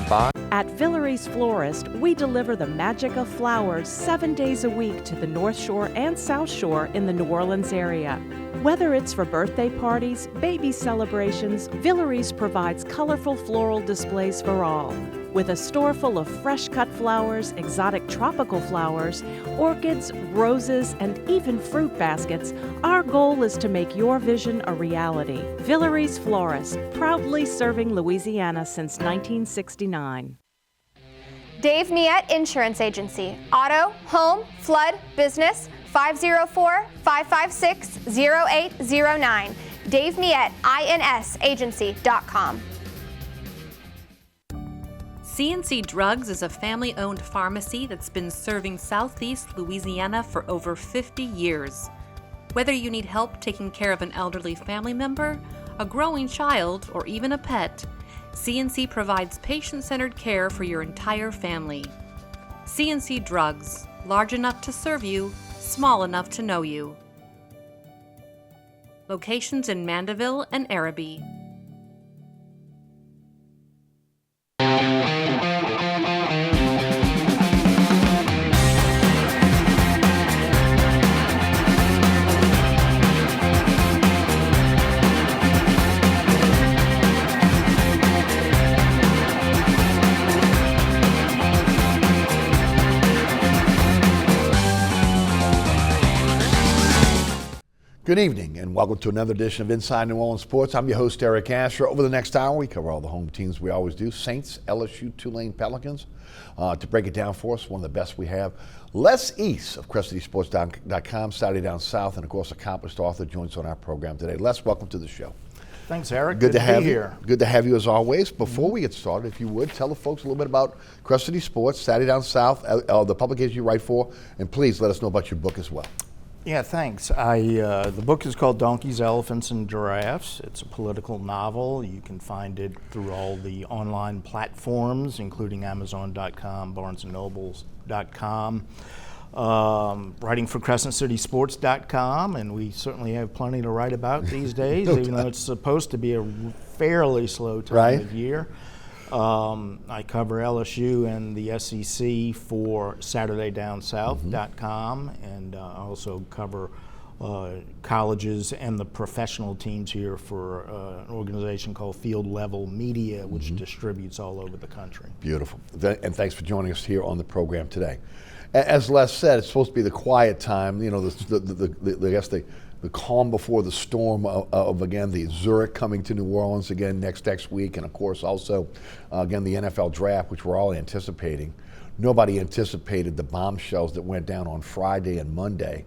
presented by At Villeries Florist, we deliver the magic of flowers 7 days a week to the North Shore and South Shore in the New Orleans area. Whether it's for birthday parties, baby celebrations, Villeries provides colorful floral displays for all. With a store full of fresh-cut flowers, exotic tropical flowers, orchids, roses, and even fruit baskets, our goal is to make your vision a reality. Villeries Florist, proudly serving Louisiana since 1969. Dave Miette Insurance Agency. Auto, home, flood, business, 504-556-0809. Dave Miette, INSagency.com. C&C Drugs is a family-owned pharmacy that's been serving Southeast Louisiana for over 50 years. Whether you need help taking care of an elderly family member, a growing child, or even a pet, C&C provides patient-centered care for your entire family. C&C Drugs, large enough to serve you, small enough to know you. Locations in Mandeville and Araby. Good evening and welcome to another edition of Inside New Orleans Sports. I'm your host, Eric Asher. Over the next hour, we cover all the home teams we always do. Saints, LSU, Tulane, Pelicans. To break it down for us, one of the best we have, Les East of CrestedEastSports.com, Saturday Down South, and of course, accomplished author joins on our program today. Les, welcome to the show. Thanks, Eric. Good to have be you here. Good to have you as always. Before we get started, if you would, tell the folks a little bit about Crested East Sports, Saturday Down South, the publication you write for, and please let us know about your book as well. Yeah, thanks. The book is called Donkeys, Elephants, and Giraffes. It's a political novel. You can find it through all the online platforms, including Amazon.com, BarnesandNobles.com, writing for CrescentCitySports.com, and we certainly have plenty to write about these days, even though it's supposed to be a fairly slow time of year. I cover LSU and the SEC for SaturdayDownSouth.com, and I also cover colleges and the professional teams here for an organization called Field Level Media, which distributes all over the country. Beautiful. And thanks for joining us here on the program today. As Les said, it's supposed to be the quiet time, you know, the calm before the storm of again, the Zurich coming to New Orleans again next week, and of course also, again, the NFL draft, which we're all anticipating. Nobody anticipated the bombshells that went down on Friday and Monday,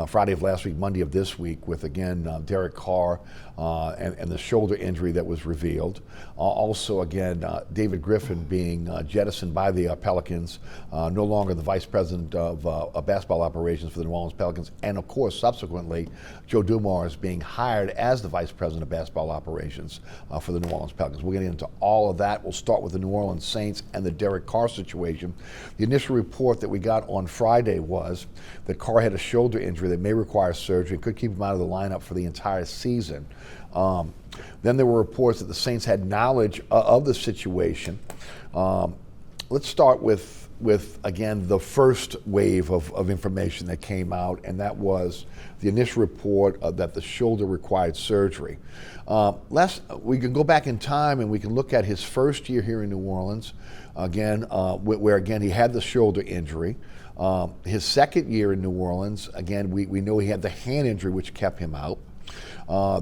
Friday of last week, Monday of this week, with again Derek Carr and the shoulder injury that was revealed. Also, again, David Griffin being jettisoned by the Pelicans, no longer the vice president of basketball operations for the New Orleans Pelicans, and of course, subsequently, Joe Dumars being hired as the vice president of basketball operations for the New Orleans Pelicans. We'll get into all of that. We'll start with the New Orleans Saints and the Derek Carr situation. The initial report that we got on Friday was that Carr had a shoulder injury that may require surgery, could keep him out of the lineup for the entire season. Then there were reports that the Saints had knowledge of the situation. Let's start with again, the first wave of information that came out, and that was the initial report that the shoulder required surgery. We can go back in time and we can look at his first year here in New Orleans, again, where again he had the shoulder injury. His second year in New Orleans, again, we know he had the hand injury which kept him out.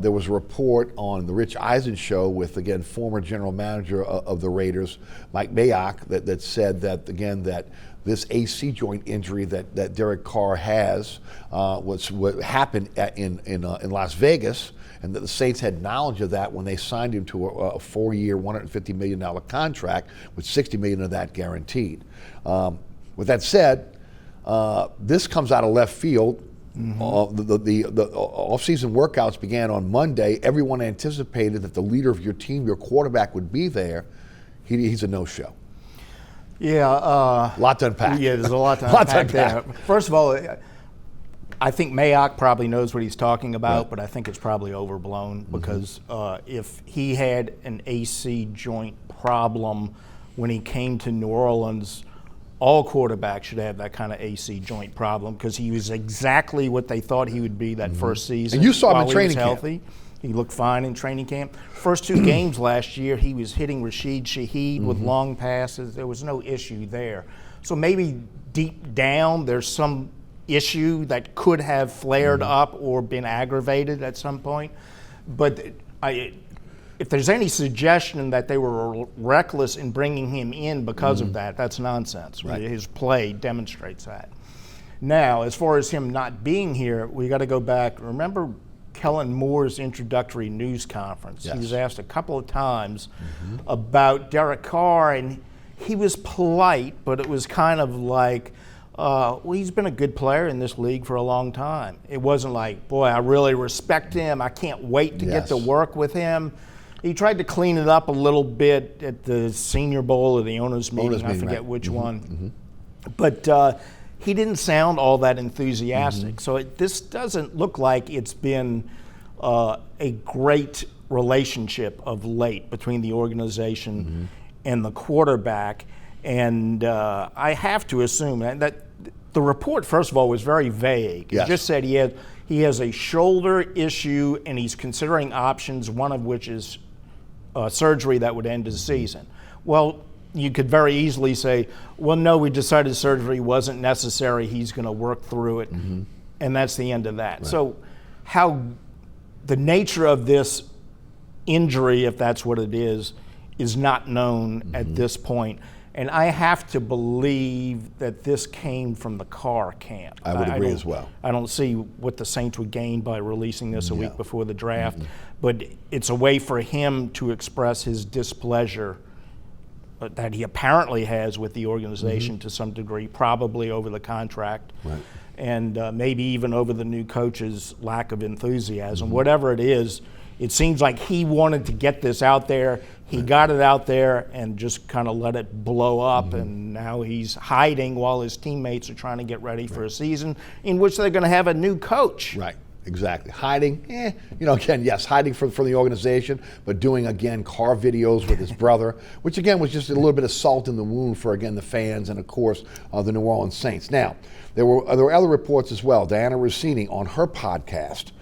There was a report on the Rich Eisen show with, again, former general manager of the Raiders, Mike Mayock, that said that, again, that this AC joint injury that Derek Carr has was what happened in Las Vegas, and that the Saints had knowledge of that when they signed him to a 4-year, $150 million contract with $60 million of that guaranteed. With that said, this comes out of left field. The off-season workouts began on Monday. Everyone anticipated that the leader of your team, your quarterback, would be there. He's a no-show. Yeah. A lot to unpack. Yeah, there's a lot to unpack there. First of all, I think Mayock probably knows what he's talking about, right, but I think it's probably overblown because if he had an AC joint problem when he came to New Orleans, all quarterbacks should have that kind of AC joint problem because he was exactly what they thought he would be that first season. And you saw him in while training he was camp. healthy. He looked fine in training camp. First 2 games last year, he was hitting Rashid Shaheed with long passes. There was no issue there. So maybe deep down, there's some issue that could have flared up or been aggravated at some point. But if there's any suggestion that they were reckless in bringing him in because of that, that's nonsense. Right. His play demonstrates that. Now, as far as him not being here, we got to go back. Remember Kellen Moore's introductory news conference? Yes. He was asked a couple of times about Derek Carr, and he was polite, but it was kind of like, well, he's been a good player in this league for a long time. It wasn't like, boy, I really respect him. I can't wait to get to work with him. He tried to clean it up a little bit at the Senior Bowl or the owners' meeting. I forget which one. But he didn't sound all that enthusiastic. So this doesn't look like it's been a great relationship of late between the organization and the quarterback. And I have to assume that the report, first of all, was very vague. Yes. It just said he has a shoulder issue and he's considering options, one of which is surgery that would end his season. Well, you could very easily say, well, no, we decided surgery wasn't necessary. He's going to work through it. And that's the end of that. Right. So how the nature of this injury, if that's what it is not known at this point. And I have to believe that this came from the Carr camp. I would agree as well. I don't see what the Saints would gain by releasing this a week before the draft, but it's a way for him to express his displeasure that he apparently has with the organization to some degree, probably over the contract, and maybe even over the new coach's lack of enthusiasm. Whatever it is, it seems like he wanted to get this out there. He got it out there and just kind of let it blow up, and now he's hiding while his teammates are trying to get ready for a season in which they're going to have a new coach. Right, exactly. Hiding, again, yes, hiding from the organization, but doing, again, car videos with his brother, which, again, was just a little bit of salt in the wound for, again, the fans and, of course, the New Orleans Saints. Now, there were other reports as well. Diana Rossini, on her podcast,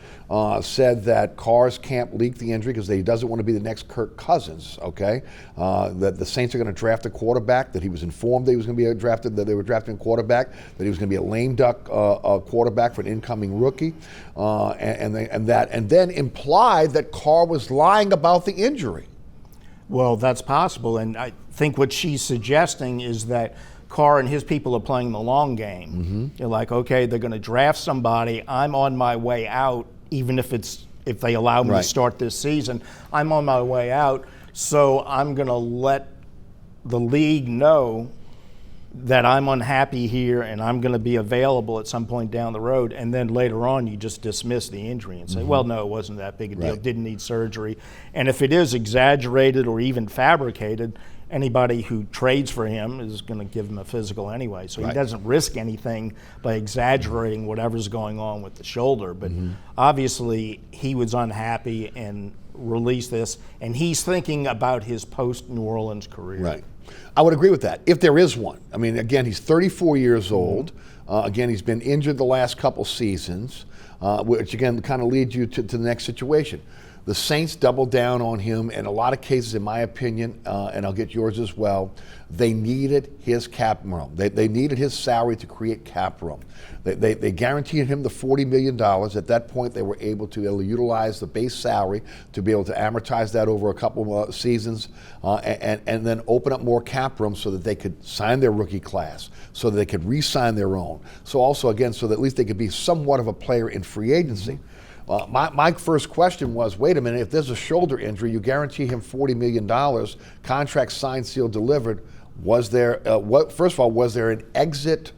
said that Carr's camp leaked the injury because he doesn't want to be the next Kirk Cousins, okay? That the Saints are going to draft a quarterback, that he was informed that he was going to be drafted, that they were drafting a quarterback, that he was going to be a lame duck quarterback for an incoming rookie, and then implied that Carr was lying about the injury. Well, that's possible, and I think what she's suggesting is that Carr and his people are playing the long game. They're like, okay, they're going to draft somebody. I'm on my way out, even if they allow me to start this season. I'm on my way out, so I'm going to let the league know that I'm unhappy here and I'm going to be available at some point down the road. And then later on, you just dismiss the injury and say, well, no, it wasn't that big a deal. Didn't need surgery. And if it is exaggerated or even fabricated, anybody who trades for him is going to give him a physical anyway. So he doesn't risk anything by exaggerating whatever's going on with the shoulder. But obviously he was unhappy and released this, and he's thinking about his post-New Orleans career. Right. I would agree with that, if there is one. I mean, again, he's 34 years old. Again, he's been injured the last couple seasons, which again kind of leads you to the next situation. The Saints doubled down on him in a lot of cases, in my opinion, and I'll get yours as well. They needed his cap room. They needed his salary to create cap room. They guaranteed him the $40 million. At that point, they were able to utilize the base salary to be able to amortize that over a couple of seasons and then open up more cap room so that they could sign their rookie class, so that they could re-sign their own. So also, again, so that at least they could be somewhat of a player in free agency. My first question was, wait a minute, if there's a shoulder injury, you guarantee him $40 million, contract signed, sealed, delivered. Was there, first of all, was there an exit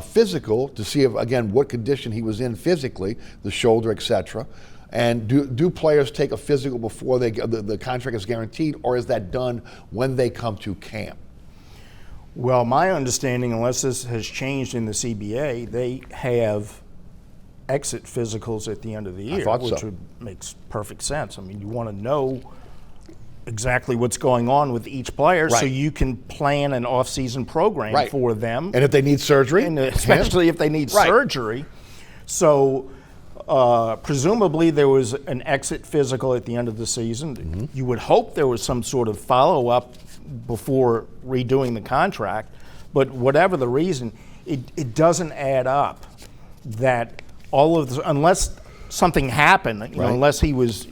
physical to see, what condition he was in physically, the shoulder, et cetera? And do players take a physical before the contract is guaranteed, or is that done when they come to camp? Well, my understanding, unless this has changed in the CBA, they have exit physicals at the end of the year, which makes perfect sense. I mean, you want to know exactly what's going on with each player, so Right. you can plan an off-season program Right. for them. And if they need surgery, And especially if they need Right. surgery. So presumably there was an exit physical at the end of the season. Mm-hmm. You would hope there was some sort of follow-up before redoing the contract, but whatever the reason, it doesn't add up that all of this, unless something happened, Right. unless he was,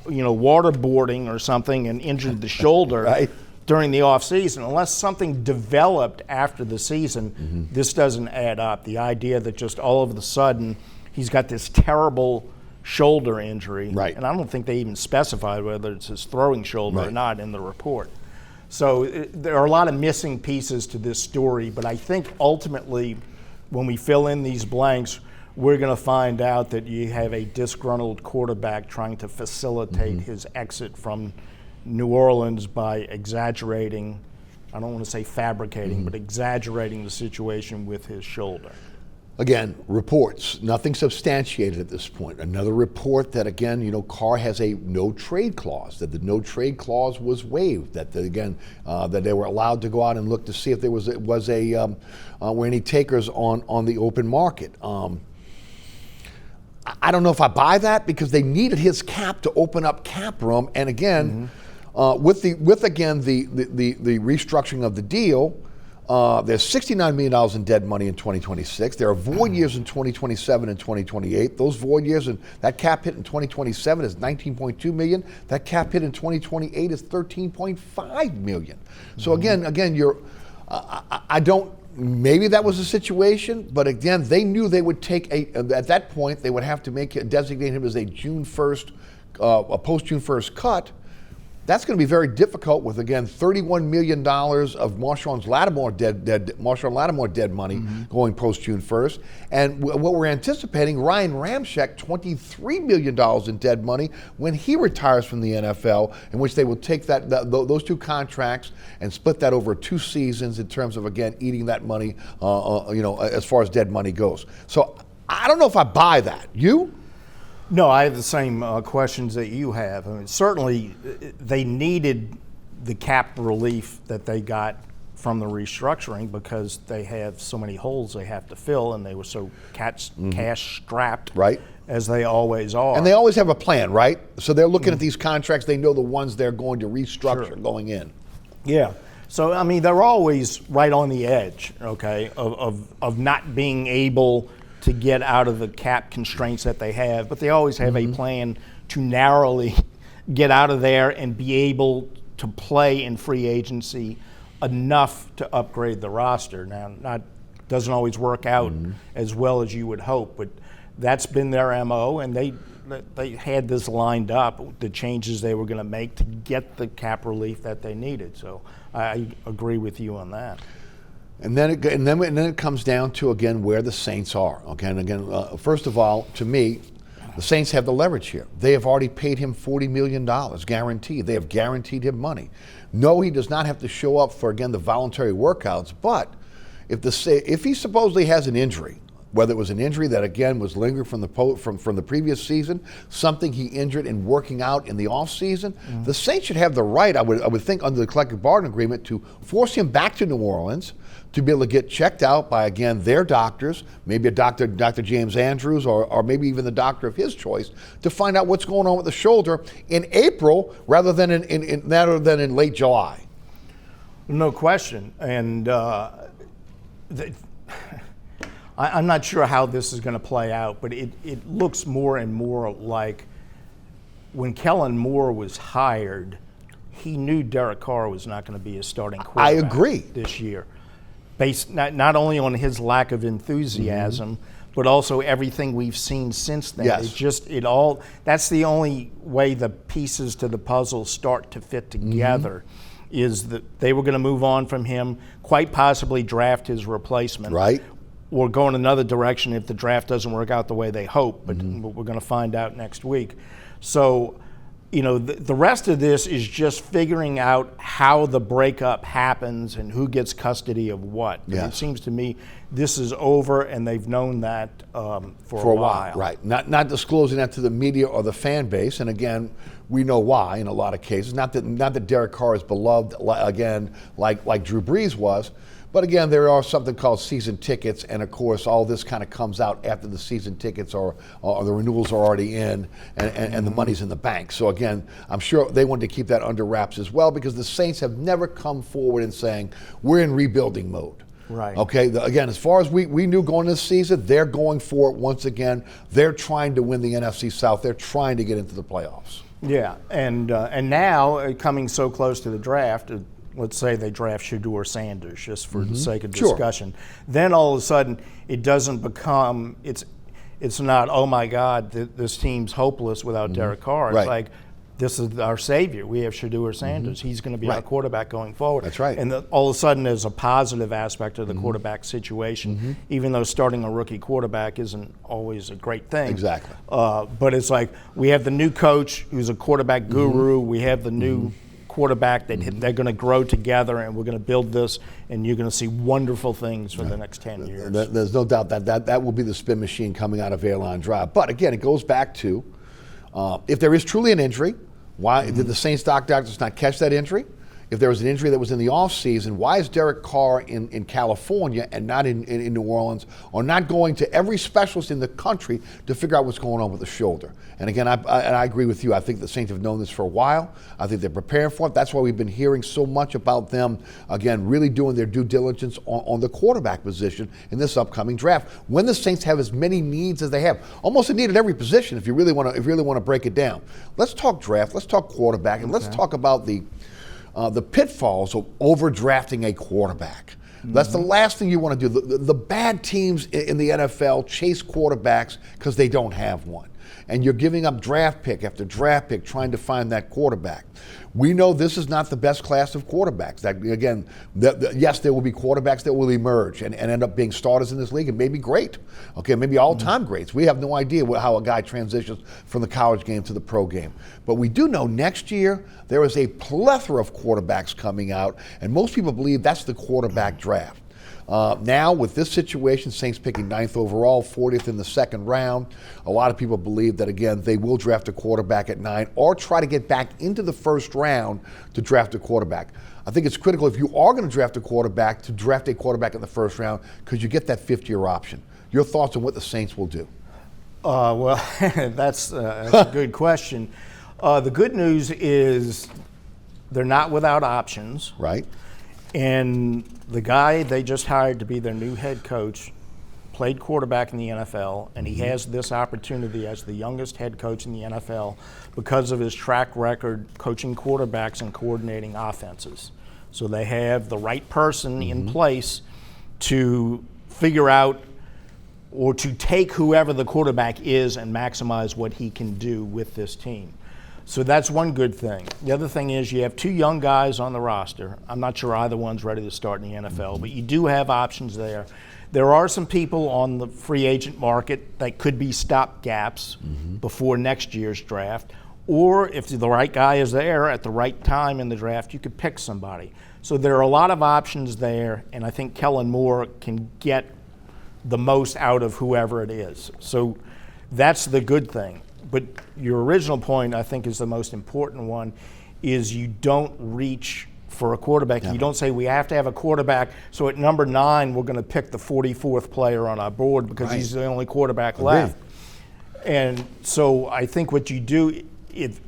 waterboarding or something and injured the shoulder Right. during the off season, unless something developed after the season, this doesn't add up. The idea that just all of a sudden he's got this terrible shoulder injury, Right. and I don't think they even specified whether it's his throwing shoulder or Right. not in the report. So there are a lot of missing pieces to this story, but I think ultimately when we fill in these blanks, we're going to find out that you have a disgruntled quarterback trying to facilitate his exit from New Orleans by exaggerating, I don't want to say fabricating, but exaggerating the situation with his shoulder. Again, reports, nothing substantiated at this point. Another report that, again, Carr has a no trade clause, that the no trade clause was waived, that that they were allowed to go out and look to see if there were any takers on the open market. I don't know if I buy that, because they needed his cap to open up cap room, and again, with the restructuring of the deal. There's $69 million in dead money in 2026. There are void years in 2027 and 2028. Those void years, and that cap hit in 2027 is $19.2 million. That cap hit in 2028 is $13.5 million. So again, I don't. Maybe that was the situation, but again, they knew they would take at that point they would have to designate him as a June 1st, a post June 1st cut. That's going to be very difficult with, again, $31 million of Marshawn Lattimore dead money going post June 1st. And what we're anticipating, Ryan Ramczyk, $23 million in dead money when he retires from the NFL, in which they will take those two contracts and split that over 2 seasons in terms of, again, eating that money, as far as dead money goes. So I don't know if I buy that. You? No, I have the same questions that you have. I mean, certainly, they needed the cap relief that they got from the restructuring because they have so many holes they have to fill, and they were so cash strapped, right, as they always are. And they always have a plan, right? So they're looking at these contracts. They know the ones they're going to restructure going in. Yeah. So I mean, they're always right on the edge, okay, of not being able to get out of the cap constraints that they have, but they always have a plan to narrowly get out of there and be able to play in free agency enough to upgrade the roster. Now, doesn't always work out as well as you would hope, but that's been their MO, and they had this lined up, the changes they were going to make to get the cap relief that they needed. So I agree with you on that. And then it comes down to, again, where the Saints are. Okay, and again, first of all, to me, the Saints have the leverage here. They have already paid him $40 million guaranteed. They have guaranteed him money. No, he does not have to show up for, again, the voluntary workouts. But if he supposedly has an injury, whether it was an injury that, again, was lingering from the previous season, something he injured in working out in the off season, the Saints should have the right, I would think, under the collective bargaining agreement, to force him back to New Orleans to be able to get checked out by, again, their doctors, maybe a Dr. James Andrews, or maybe even the doctor of his choice, to find out what's going on with the shoulder in April rather than in late July. No question. And I'm not sure how this is going to play out, but it looks more and more like when Kellen Moore was hired, he knew Derek Carr was not going to be a starting quarterback. I agree. This year, based not only on his lack of enthusiasm, but also everything we've seen since then. Yes. That's the only way the pieces to the puzzle start to fit together, is that they were going to move on from him, quite possibly draft his replacement. Right. Or go in another direction if the draft doesn't work out the way they hope, but we're going to find out next week. So, the rest of this is just figuring out how the breakup happens and who gets custody of what. Yes. It seems to me this is over, and they've known that for a while. Right. Not disclosing that to the media or the fan base. And again, We know why in a lot of cases. Not that Derek Carr is beloved again like Drew Brees was, but again there are something called season tickets, and of course all this kind of comes out after the season tickets or the renewals are already in, and the money's in the bank. So again, I'm sure they wanted to keep that under wraps as well, because the Saints have never come forward and saying we're in rebuilding mode. Right. Okay, again, as far as we knew going this season, they're going for it once again. They're trying to win the NFC South. They're trying to get into the playoffs. Yeah, and now coming so close to the draft, let's say they draft Shedeur Sanders just for the sake of discussion. Sure. Then all of a sudden it doesn't become, it's not, oh my God, this team's hopeless without Derek Carr. It's like, this is our savior. We have Shedeur Sanders. He's going to be our quarterback going forward. That's right. And all of a sudden there's a positive aspect of the quarterback situation, even though starting a rookie quarterback isn't always a great thing. Exactly. But it's like we have the new coach who's a quarterback guru. We have the new quarterback that they're going to grow together, and we're going to build this, and you're going to see wonderful things for the next 10 years. There's no doubt that will be the spin machine coming out of Airline Drive. But again, it goes back to if there is truly an injury, why did the Saints doctors not catch that injury? If there was an injury that was in the offseason, why is Derek Carr in California and not in New Orleans, or not going to every specialist in the country to figure out what's going on with the shoulder? And again, I agree with you. I think the Saints have known this for a while. I think they're preparing for it. That's why we've been hearing so much about them, again, really doing their due diligence on the quarterback position in this upcoming draft. When the Saints have as many needs as they have, almost a need at every position if you really want to break it down. Let's talk draft, let's talk quarterback, and let's talk about the pitfalls of overdrafting a quarterback. That's the last thing you want to do. The bad teams in the NFL chase quarterbacks because they don't have one. And you're giving up draft pick after draft pick trying to find that quarterback. We know this is not the best class of quarterbacks. That again, yes, there will be quarterbacks that will emerge and end up being starters in this league and maybe great. Okay, maybe all-time greats. We have no idea how a guy transitions from the college game to the pro game. But we do know next year there is a plethora of quarterbacks coming out, and most people believe that's the quarterback draft. Now, with this situation, Saints picking 9th overall, 40th in the second round, a lot of people believe that, again, they will draft a quarterback at 9 or try to get back into the first round to draft a quarterback. I think it's critical if you are going to draft a quarterback to draft a quarterback in the first round because you get that fifth-year option. Your thoughts on what the Saints will do? Well, that's a good question. The good news is they're not without options. Right. And the guy they just hired to be their new head coach played quarterback in the NFL, and he has this opportunity as the youngest head coach in the NFL because of his track record coaching quarterbacks and coordinating offenses. So they have the right person in place to figure out or to take whoever the quarterback is and maximize what he can do with this team. So that's one good thing. The other thing is you have 2 young guys on the roster. I'm not sure either one's ready to start in the NFL, but you do have options there. There are some people on the free agent market that could be stopgaps before next year's draft. Or if the right guy is there at the right time in the draft, you could pick somebody. So there are a lot of options there, and I think Kellen Moore can get the most out of whoever it is. So that's the good thing. But your original point, I think, is the most important one, is you don't reach for a quarterback. You don't say we have to have a quarterback, so at number 9 we're going to pick the 44th player on our board because he's the only quarterback left. And so I think what you do, if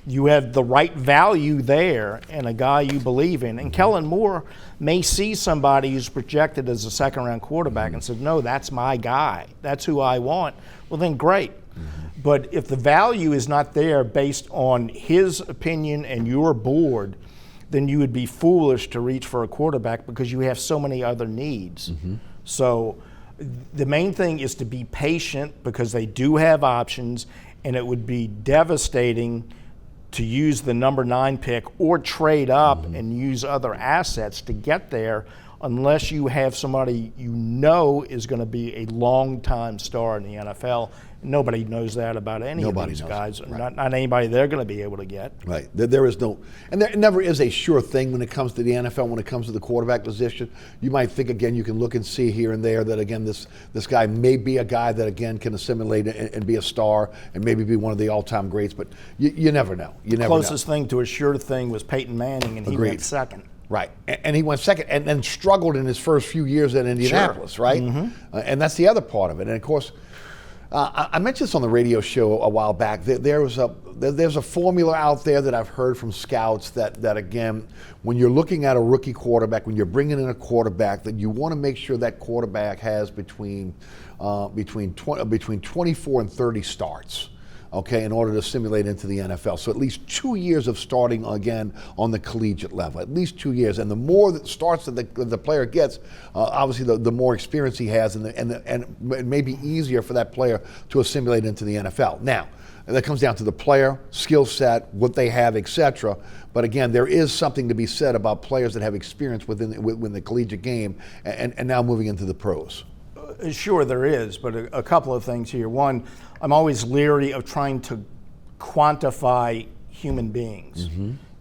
you have the right value there and a guy you believe in, and Kellen Moore may see somebody who's projected as a second-round quarterback and said, no, that's my guy. That's who I want. Well, then great. But if the value is not there based on his opinion and your board, then you would be foolish to reach for a quarterback because you have so many other needs. So the main thing is to be patient because they do have options, and it would be devastating to use the number 9 pick or trade up and use other assets to get there, unless you have somebody you know is going to be a long-time star in the NFL. Nobody knows that about any of these guys. Right. Not anybody they're going to be able to get. Right. There is no, and there never is a sure thing when it comes to the NFL, when it comes to the quarterback position. You might think, again, you can look and see here and there that, again, this guy may be a guy that, again, can assimilate and be a star and maybe be one of the all-time greats, but you never know. You never know. Closest thing to a sure thing was Peyton Manning, and he went second. Right, and he went second and then struggled in his first few years at Indianapolis, right? And that's the other part of it. And, of course, I mentioned this on the radio show a while back. There's a formula out there that I've heard from scouts that again, when you're looking at a rookie quarterback, when you're bringing in a quarterback, that you want to make sure that quarterback has between 24 and 30 starts. Okay, in order to simulate into the NFL. So at least 2 years of starting again on the collegiate level, at least 2 years. And the more that starts that the player gets, obviously the more experience he has, and it may be easier for that player to assimilate into the NFL. Now, that comes down to the player, skill set, what they have, etc. But again, there is something to be said about players that have experience within the collegiate game and now moving into the pros. Sure, there is, but a couple of things here. One, I'm always leery of trying to quantify human beings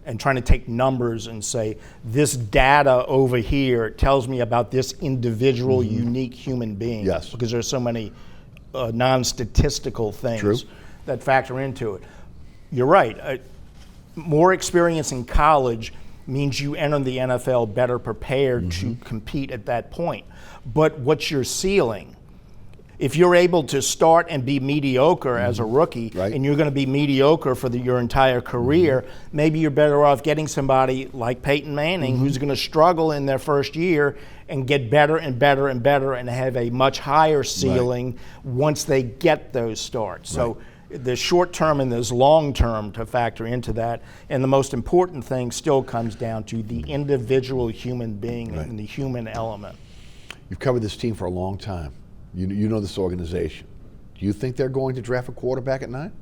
and trying to take numbers and say, this data over here tells me about this individual, unique human being. Yes. Because there's so many non-statistical things that factor into it. You're right. More experience in college means you enter the NFL better prepared to compete at that point. But what's your ceiling? If you're able to start and be mediocre as a rookie, and you're going to be mediocre for your entire career, maybe you're better off getting somebody like Peyton Manning who's going to struggle in their first year and get better and better and better and have a much higher ceiling once they get those starts. So there's short term and there's long term to factor into that. And the most important thing still comes down to the individual human being and the human element. You've covered this team for a long time. You know this organization. Do you think they're going to draft a quarterback at 9?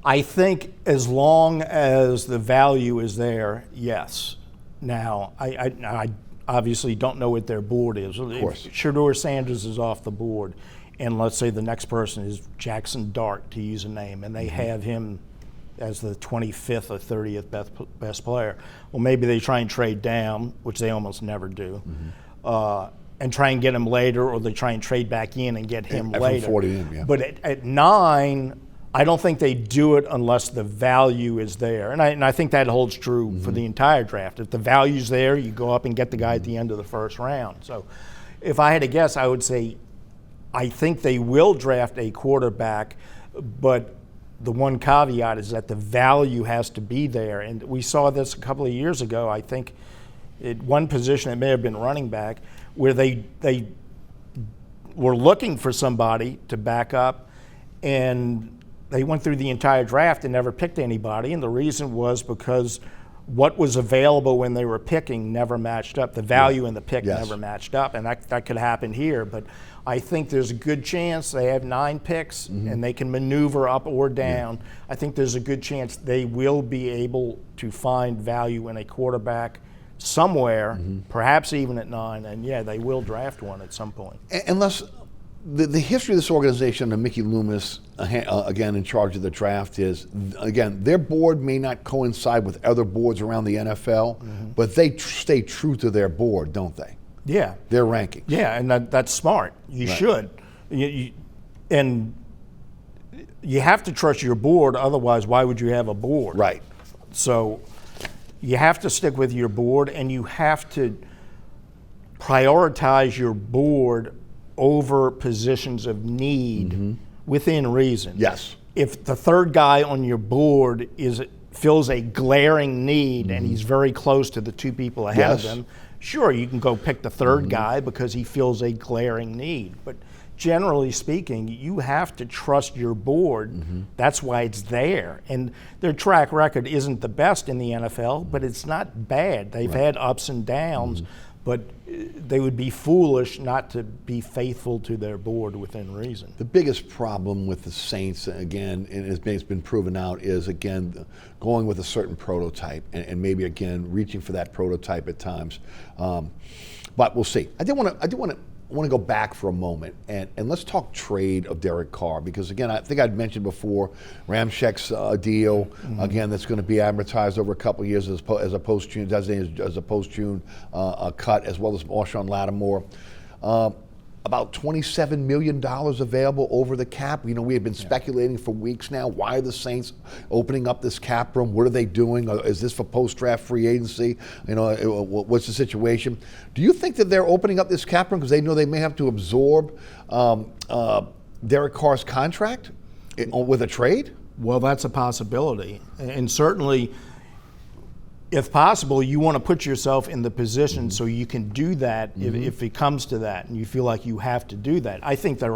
I think as long as the value is there, yes. Now, I obviously don't know what their board is. Of course. If Shedeur Sanders is off the board, and let's say the next person is Jackson Dart, to use a name, and they have him as the 25th or 30th best player. Well, maybe they try and trade down, which they almost never do. And try and get him later, or they try and trade back in and get him later. 40 in, But at 9, I don't think they do it unless the value is there. And I think that holds true for the entire draft. If the value's there, you go up and get the guy at the end of the first round. So if I had to guess, I would say I think they will draft a quarterback, but the one caveat is that the value has to be there. And we saw this a couple of years ago, I think, at one position, it may have been running back, where they were looking for somebody to back up, and they went through the entire draft and never picked anybody. And the reason was because what was available when they were picking never matched up. The value in the pick never matched up, and that could happen here. But I think there's a good chance they have 9 picks and they can maneuver up or down. I think there's a good chance they will be able to find value in a quarterback somewhere, perhaps even at 9, and they will draft one at some point. Unless the history of this organization and Mickey Loomis, again in charge of the draft, is, again, their board may not coincide with other boards around the NFL, but they stay true to their board, don't they? Yeah. Their rankings. Yeah, and that's smart. You should. And you have to trust your board, otherwise why would you have a board? Right. So you have to stick with your board, and you have to prioritize your board over positions of need within reason. Yes. If the third guy on your board fills a glaring need and he's very close to the 2 people ahead of them, sure, you can go pick the third guy because he fills a glaring need. But generally speaking, you have to trust your board. That's why it's there. And their track record isn't the best in the NFL, but it's not bad. They've had ups and downs, but they would be foolish not to be faithful to their board within reason. The biggest problem with the Saints, again, and it's been proven out, is again going with a certain prototype and maybe again reaching for that prototype at times. But we'll see. I do want to go back for a moment and let's talk trade of Derek Carr, because again, I think I'd mentioned before Ramczyk's deal, again, that's going to be amortized over a couple of years as a post-June, designated as a post-June cut, as well as Marshawn Lattimore. About $27 million available over the cap. You know, we have been speculating for weeks now. Why are the Saints opening up this cap room? What are they doing? Is this for post-draft free agency? You know, what's the situation? Do you think that they're opening up this cap room because they know they may have to absorb Derek Carr's contract with a trade? Well, that's a possibility. And certainly, if possible, you want to put yourself in the position so you can do that if it comes to that and you feel like you have to do that. I think they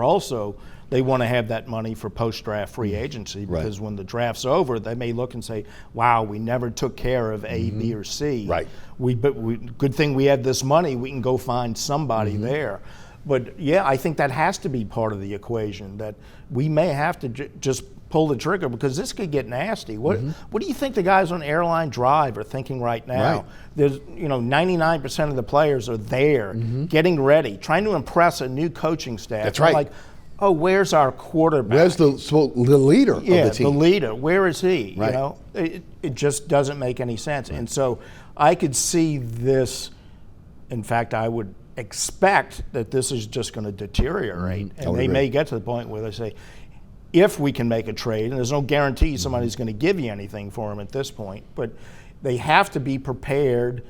want to have that money for post-draft free agency, because when the draft's over, they may look and say, wow, we never took care of A, B, or C. Right. Good thing we had this money. We can go find somebody there. But, yeah, I think that has to be part of the equation, that we may have to just pull the trigger, because this could get nasty. What do you think the guys on Airline Drive are thinking right now? Right. There's 99% of the players are there, getting ready, trying to impress a new coaching staff. That's right. Like, oh, where's our quarterback? Where's the leader of the team? The leader. Where is he? Right. You know, it just doesn't make any sense. And so I could see this. In fact, I would expect that this is just going to deteriorate, and they may get to the point where they say, if we can make a trade, and there's no guarantee somebody's going to give you anything for him at this point, but they have to be prepared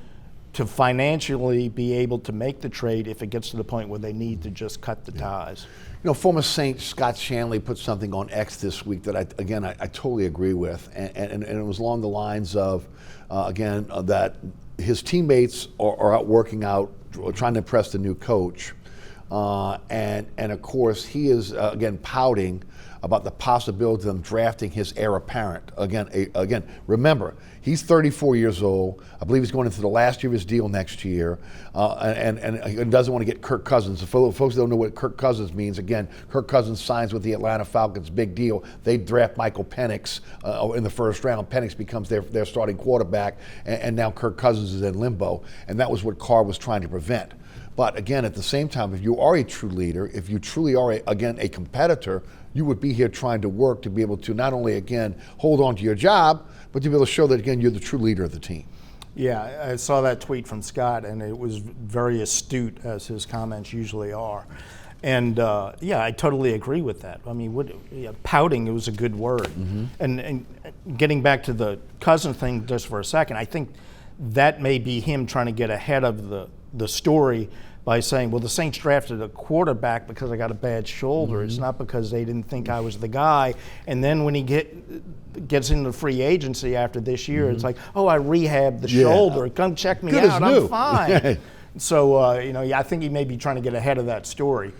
to financially be able to make the trade if it gets to the point where they need to just cut the ties. You know, former Saint Scott Shanley put something on X this week that I totally agree with, and it was along the lines of, that his teammates are out working out, trying to impress the new coach, and of course he is again pouting about the possibility of them drafting his heir apparent. Again, remember, he's 34 years old. I believe he's going into the last year of his deal next year, and he doesn't want to get Kirk Cousins. If folks don't know what Kirk Cousins means, again, Kirk Cousins signs with the Atlanta Falcons, big deal. They draft Michael Penix in the first round. Penix becomes their starting quarterback, and now Kirk Cousins is in limbo, and that was what Carr was trying to prevent. But again, at the same time, if you are a true leader, if you truly are, a competitor, you would be here trying to work to be able to not only, again, hold on to your job, but to be able to show that, again, you're the true leader of the team. Yeah, I saw that tweet from Scott, and it was very astute, as his comments usually are. And, I totally agree with that. I mean, pouting was a good word. And getting back to the Cousins thing just for a second, I think that may be him trying to get ahead of the story by saying, well, the Saints drafted a quarterback because I got a bad shoulder. It's not because they didn't think I was the guy. And then when he gets into free agency after this year, it's like, oh, I rehabbed the shoulder. Come check me out. I'm fine. So, I think he may be trying to get ahead of that story.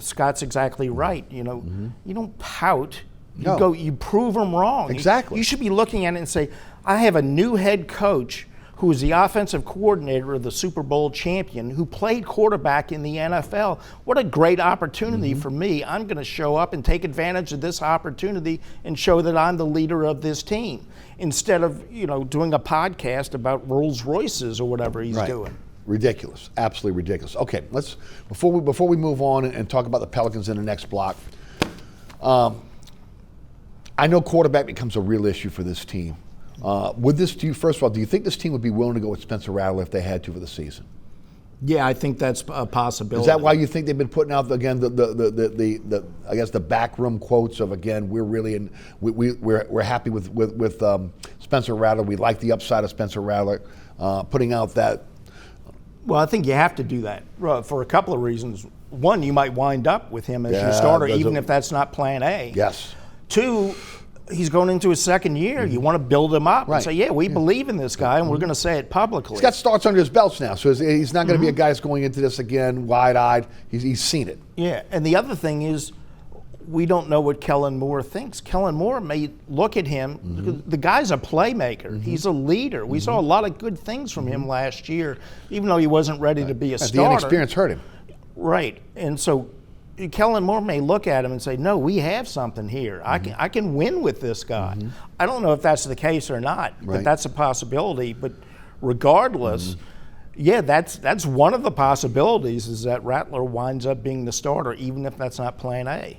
Scott's exactly right. You don't pout. You prove them wrong. Exactly. You should be looking at it and say, I have a new head coach who is the offensive coordinator of the Super Bowl champion, who played quarterback in the NFL. What a great opportunity for me. I'm going to show up and take advantage of this opportunity and show that I'm the leader of this team, instead of, doing a podcast about Rolls Royces or whatever he's doing. Ridiculous, absolutely ridiculous. Okay, let's before we move on and talk about the Pelicans in the next block. I know quarterback becomes a real issue for this team. First of all, do you think this team would be willing to go with Spencer Rattler if they had to for the season? Yeah, I think that's a possibility. Is that why you think they've been putting out again the I guess the backroom quotes of, again, we're really we're happy with Spencer Rattler. We like the upside of Spencer Rattler, putting out that. Well, I think you have to do that for a couple of reasons. One, you might wind up with him as your starter, even if that's not plan A. Yes. Two, he's going into his second year. You want to build him up and say, we believe in this guy, and we're going to say it publicly. He's got starts under his belts now, so he's not going to be a guy that's going into this again wide-eyed. He's seen it. Yeah, and the other thing is, we don't know what Kellen Moore thinks. Kellen Moore may look at him. The guy's a playmaker. He's a leader. We saw a lot of good things from him last year, even though he wasn't ready to be a starter. The inexperience hurt him. Right. And so Kellen Moore may look at him and say, no, we have something here. I can win with this guy. I don't know if that's the case or not, but that's a possibility. But regardless, yeah, that's one of the possibilities, is that Rattler winds up being the starter, even if that's not plan A.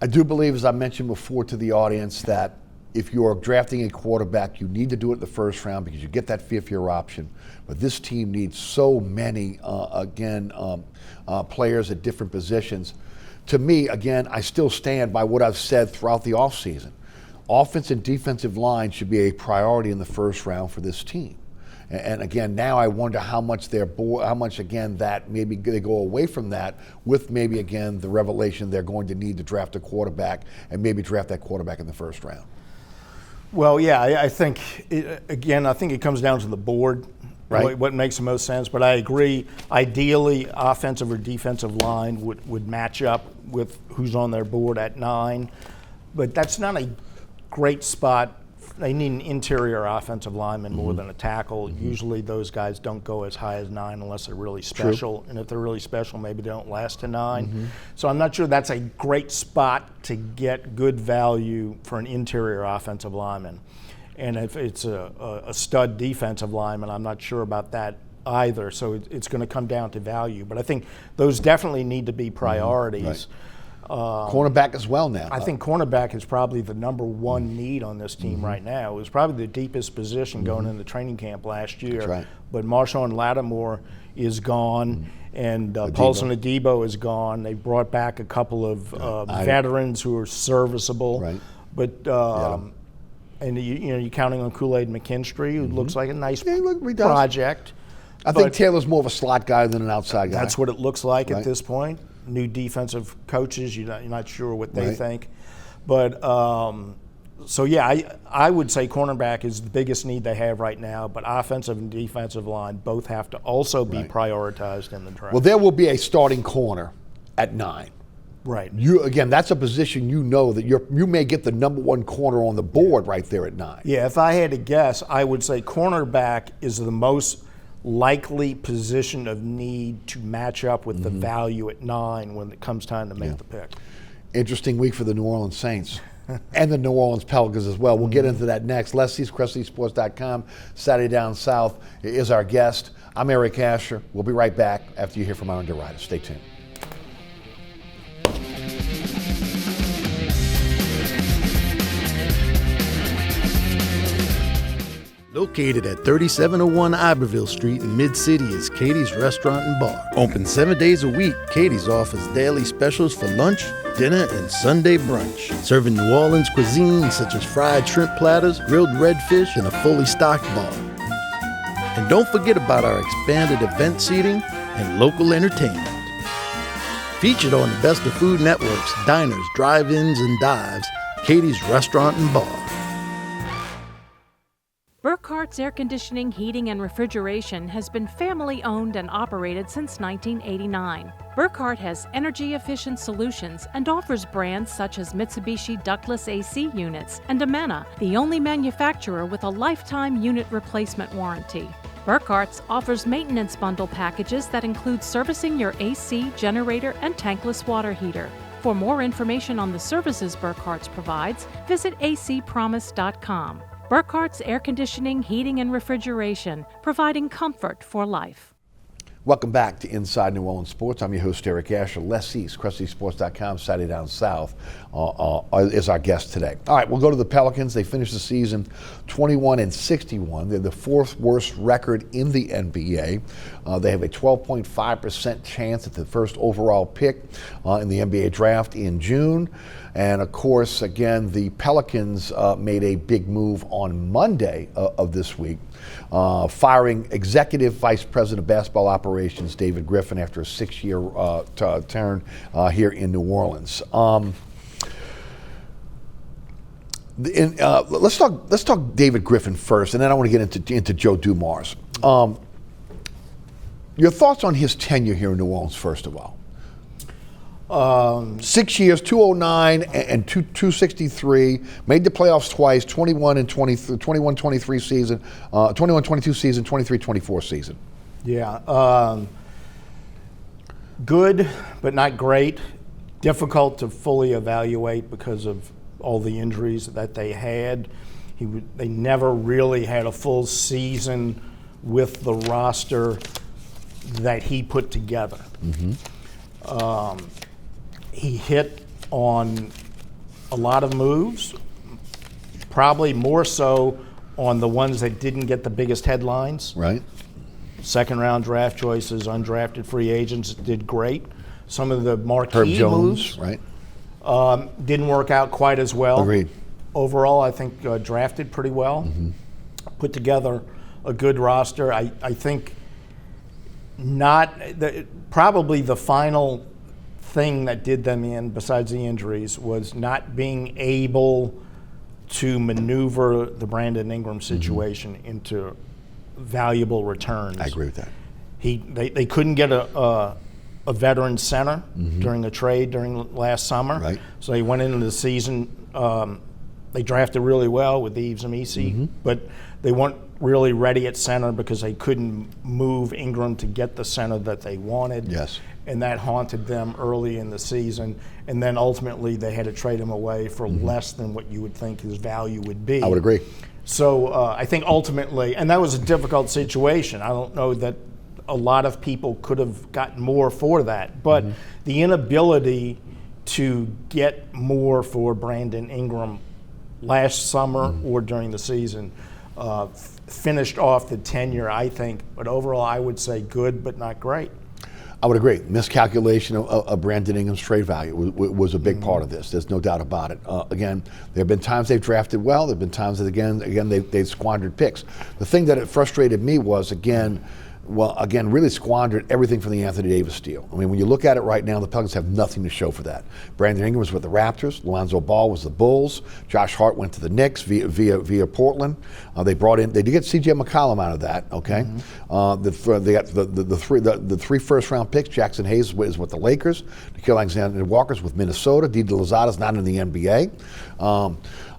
I do believe, as I mentioned before to the audience, that if you're drafting a quarterback, you need to do it in the first round because you get that fifth-year option. But this team needs so many, players at different positions. To me, again, I still stand by what I've said throughout the offseason. Offense and defensive line should be a priority in the first round for this team. And again, now I wonder how much that maybe they go away from that with maybe, again, the revelation they're going to need to draft a quarterback and maybe draft that quarterback in the first round. Well, yeah, I think it comes down to the board, right? What makes the most sense. But I agree, ideally, offensive or defensive line would match up with who's on their board at 9. But that's not a great spot. They need an interior offensive lineman more than a tackle. Usually those guys don't go as high as 9 unless they're really special. True. And if they're really special, maybe they don't last to 9. So I'm not sure that's a great spot to get good value for an interior offensive lineman. And if it's a stud defensive lineman, I'm not sure about that either. So it's going to come down to value. But I think those definitely need to be priorities. Right. Cornerback as well now. I think cornerback is probably the number one need on this team right now. It was probably the deepest position going into training camp last year. That's right. But Marshawn Lattimore is gone, and Paulson Adebo is gone. They brought back a couple of veterans who are serviceable. Right. But and you're counting on Kool-Aid McKinstry, who looks like a nice project. I think Taylor's more of a slot guy than an outside guy. That's what it looks like at this point. New defensive coaches, you're not sure what they think. But, so yeah, I would say cornerback is the biggest need they have right now, but offensive and defensive line both have to also be prioritized in the draft. Well, there will be a starting corner at 9. Right. That's a position that you may get the number one corner on the board right there at 9. Yeah, if I had to guess, I would say cornerback is the most likely position of need to match up with the value at 9 when it comes time to make the pick. Interesting week for the New Orleans Saints and the New Orleans Pelicans as well. We'll get into that next. Les East, CrestLeafSports.com. Saturday Down South is our guest. I'm Eric Asher. We'll be right back after you hear from our underwriters. Stay tuned. Located at 3701 Iberville Street in Mid-City is Katie's Restaurant and Bar. Open 7 days a week, Katie's offers daily specials for lunch, dinner, and Sunday brunch. Serving New Orleans cuisine such as fried shrimp platters, grilled redfish, and a fully stocked bar. And don't forget about our expanded event seating and local entertainment. Featured on the Best of Food Network's diners, drive-ins, and dives, Katie's Restaurant and Bar. Burkhart's Air Conditioning, Heating, and Refrigeration has been family-owned and operated since 1989. Burkhart has energy-efficient solutions and offers brands such as Mitsubishi ductless AC units and Amana, the only manufacturer with a lifetime unit replacement warranty. Burkhart's offers maintenance bundle packages that include servicing your AC, generator, and tankless water heater. For more information on the services Burkhart's provides, visit acpromise.com. Burkhart's Air Conditioning, Heating, and Refrigeration, providing comfort for life. Welcome back to Inside New Orleans Sports. I'm your host, Eric Asher. Les East, CrestLeafSports.com, Saturday Down South is our guest today. All right, we'll go to the Pelicans. They finished the season 21-61. They're the 4th worst record in the NBA. They have a 12.5% chance at the first overall pick in the NBA draft in June. And of course, again, the Pelicans made a big move on Monday of this week, firing Executive Vice President of Basketball Operations David Griffin after a 6-year turn here in New Orleans. Let's talk David Griffin first, and then I want to get into Joe Dumars. Your thoughts on his tenure here in New Orleans, first of all? 6 years, 209 and 263. Made the playoffs twice, 21-23 season, 21-22 season, 23-24 season. Yeah. Good, but not great. Difficult to fully evaluate because of all the injuries that they had. They never really had a full season with the roster that he put together. He hit on a lot of moves, probably more so on the ones that didn't get the biggest headlines. Right. Second-round draft choices, undrafted free agents did great. Some of the marquee Herb Jones, moves right? Didn't work out quite as well. Agreed. Overall, I think drafted pretty well. Put together a good roster. I think probably the final thing that did them in, besides the injuries, was not being able to maneuver the Brandon Ingram situation into valuable returns. I agree with that. They couldn't get a veteran center during a trade during last summer. Right. So they went into the season. They drafted really well with Yves Amisi, but they weren't really ready at center because they couldn't move Ingram to get the center that they wanted. Yes. And that haunted them early in the season. And then ultimately they had to trade him away for less than what you would think his value would be. I would agree. So I think ultimately, and that was a difficult situation. I don't know that a lot of people could have gotten more for that, but the inability to get more for Brandon Ingram last summer or during the season finished off the tenure, I think. But overall, I would say good, but not great. I would agree. Miscalculation of Brandon Ingram's trade value was a big part of this. There's no doubt about it. Again, there have been times they've drafted well. There have been times that, again they've squandered picks. The thing that it frustrated me was, really squandered everything from the Anthony Davis deal. I mean, when you look at it right now, the Pelicans have nothing to show for that. Brandon Ingram was with the Raptors. Lonzo Ball was the Bulls. Josh Hart went to the Knicks via Portland. They did get C.J. McCollum out of that. Okay, they got the 3 first-round picks. Jackson Hayes is with the Lakers. Nickeil Alexander-Walker's with Minnesota. Didi Lozada's not in the NBA.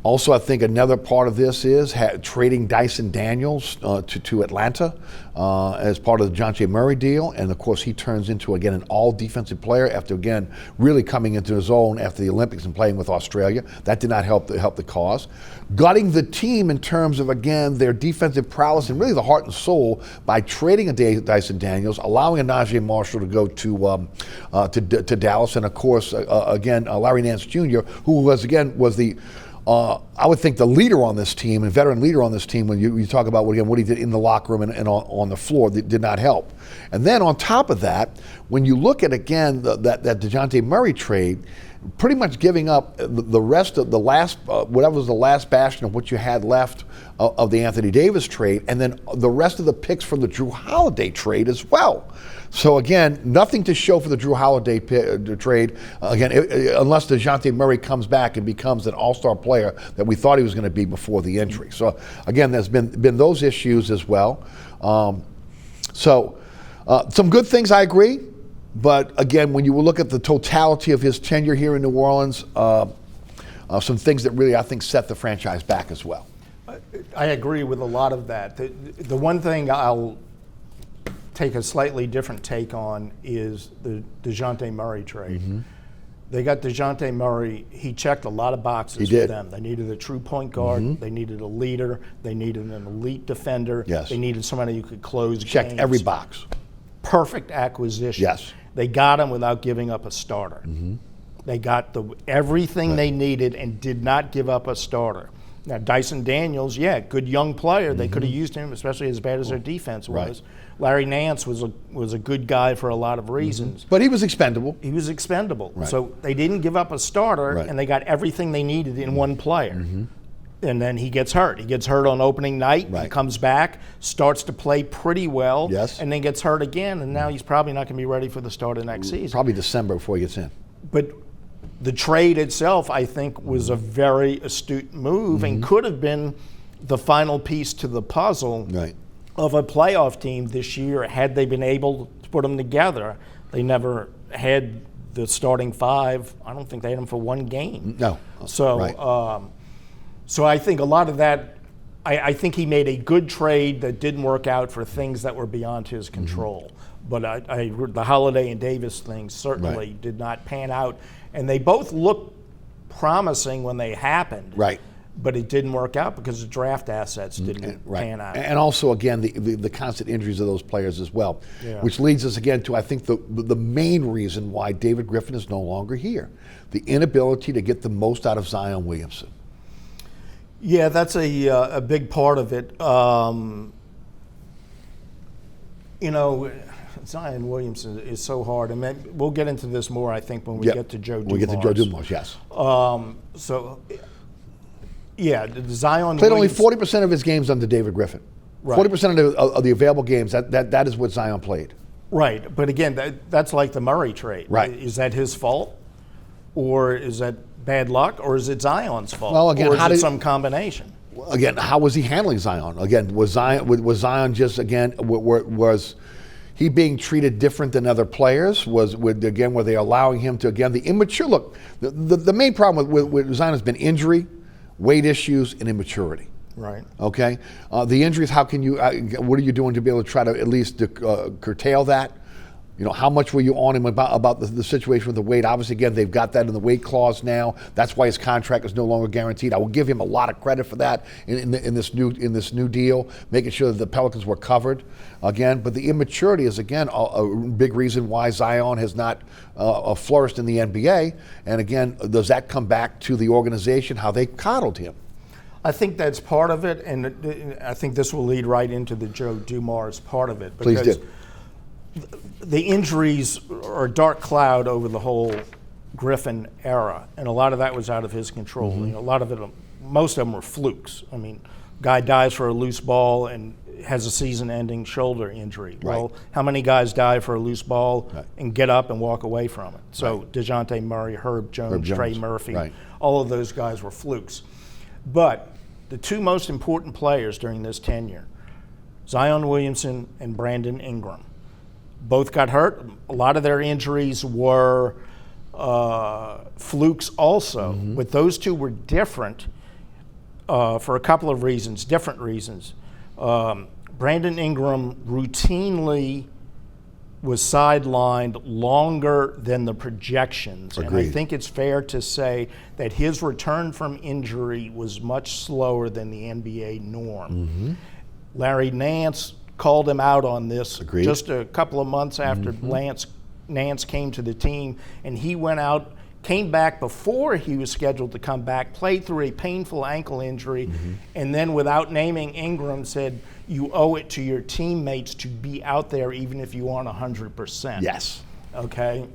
Also, I think another part of this is trading Dyson Daniels to Atlanta as part of the DeJounte Murray deal. And, of course, he turns into, again, an all-defensive player after, again, really coming into his own after the Olympics and playing with Australia. That did not help the cause. Gutting the team in terms of, again, their defensive prowess and really the heart and soul by trading a Dyson Daniels, allowing a Najee Marshall to go to Dallas. And, of course, Larry Nance Jr., who was the I would think the leader on this team, and veteran leader on this team, when you talk about what he did in the locker room and on the floor, that did not help. And then on top of that, when you look at, again, that DeJounte Murray trade, pretty much giving up the rest of the last, whatever was the last bastion of what you had left of the Anthony Davis trade, and then the rest of the picks from the Drew Holiday trade as well. So again, nothing to show for the Drew Holiday trade, again, unless DeJounte Murray comes back and becomes an all-star player that we thought he was going to be before the injury. So again, there's been those issues as well. Some good things, I agree. But again, when you look at the totality of his tenure here in New Orleans, some things that really, I think, set the franchise back as well. I agree with a lot of that. The one thing I'll take a slightly different take on is the DeJounte Murray trade. They got DeJounte Murray. He checked a lot of boxes for them. They needed a true point guard. They needed a leader. They needed an elite defender. Yes. They needed somebody who could close Checked games. every box. Perfect acquisition. Yes. They got him without giving up a starter. They got everything they needed and did not give up a starter. Now, Dyson Daniels, good young player. They could have used him, especially as bad as their defense was. Larry Nance was a good guy for a lot of reasons. But he was expendable. He was expendable. Right. So they didn't give up a starter, and they got everything they needed in one player. And then he gets hurt. He gets hurt on opening night. He comes back, starts to play pretty well, and then gets hurt again. And now he's probably not going to be ready for the start of next season. Probably December before he gets in. But the trade itself, I think, was a very astute move and could have been the final piece to the puzzle of a playoff team this year had they been able to put them together. They never had the starting five, I don't think they had him for one game. No. So, Right. So I think a lot of that, I think he made a good trade that didn't work out for things that were beyond his control. But the Holiday and Davis thing certainly did not pan out. And they both looked promising when they happened. Right. But it didn't work out because the draft assets didn't pan out. And also, again, the constant injuries of those players as well, which leads us again to, I think, the main reason why David Griffin is no longer here, the inability to get the most out of Zion Williamson. Yeah, that's a big part of it. Zion Williamson is so hard. I mean, we'll get into this more, I think, when we get to Joe Dumars. We get to Joe Dumars, yes. Zion played only Williamson, 40% of his games under David Griffin. Right. 40% of the available games, that is what Zion played. Right, but again, that's like the Murray trade. Right. Is that his fault? Or is that bad luck? Or is it Zion's fault? Well, again, or is it some combination? Again, how was he handling Zion? Again, was Zion just, again, was he being treated different than other players? Were they allowing him to, again, the immature look? The main problem with Zion has been injury, weight issues, and immaturity. Right. Okay. The injuries. How can you? What are you doing to be able to try to at least curtail that? How much were you on him about the situation with the weight? Obviously, again, they've got that in the weight clause now. That's why his contract is no longer guaranteed. I will give him a lot of credit for that in this new deal, making sure that the Pelicans were covered again. But the immaturity is again a big reason why Zion has not flourished in the NBA. And again, does that come back to the organization, how they coddled him? I think that's part of it, and I think this will lead right into the Joe Dumars part of it. Please do. The injuries are a dark cloud over the whole Griffin era, and a lot of that was out of his control. A lot of it, most of them were flukes. I mean, guy dies for a loose ball and has a season-ending shoulder injury. Right. Well, how many guys die for a loose ball and get up and walk away from it? So DeJounte Murray, Herb Jones, Trey Murphy, all of those guys were flukes. But the two most important players during this tenure, Zion Williamson and Brandon Ingram, both got hurt. A lot of their injuries were flukes also, but those two were different for a couple of reasons, different reasons. Brandon Ingram routinely was sidelined longer than the projections. Agreed. And I think it's fair to say that his return from injury was much slower than the NBA norm. Larry Nance called him out on this just a couple of months after Nance came to the team, and he went out, came back before he was scheduled to come back, played through a painful ankle injury, and then without naming Ingram said, you owe it to your teammates to be out there even if you aren't 100%. Yes. Okay?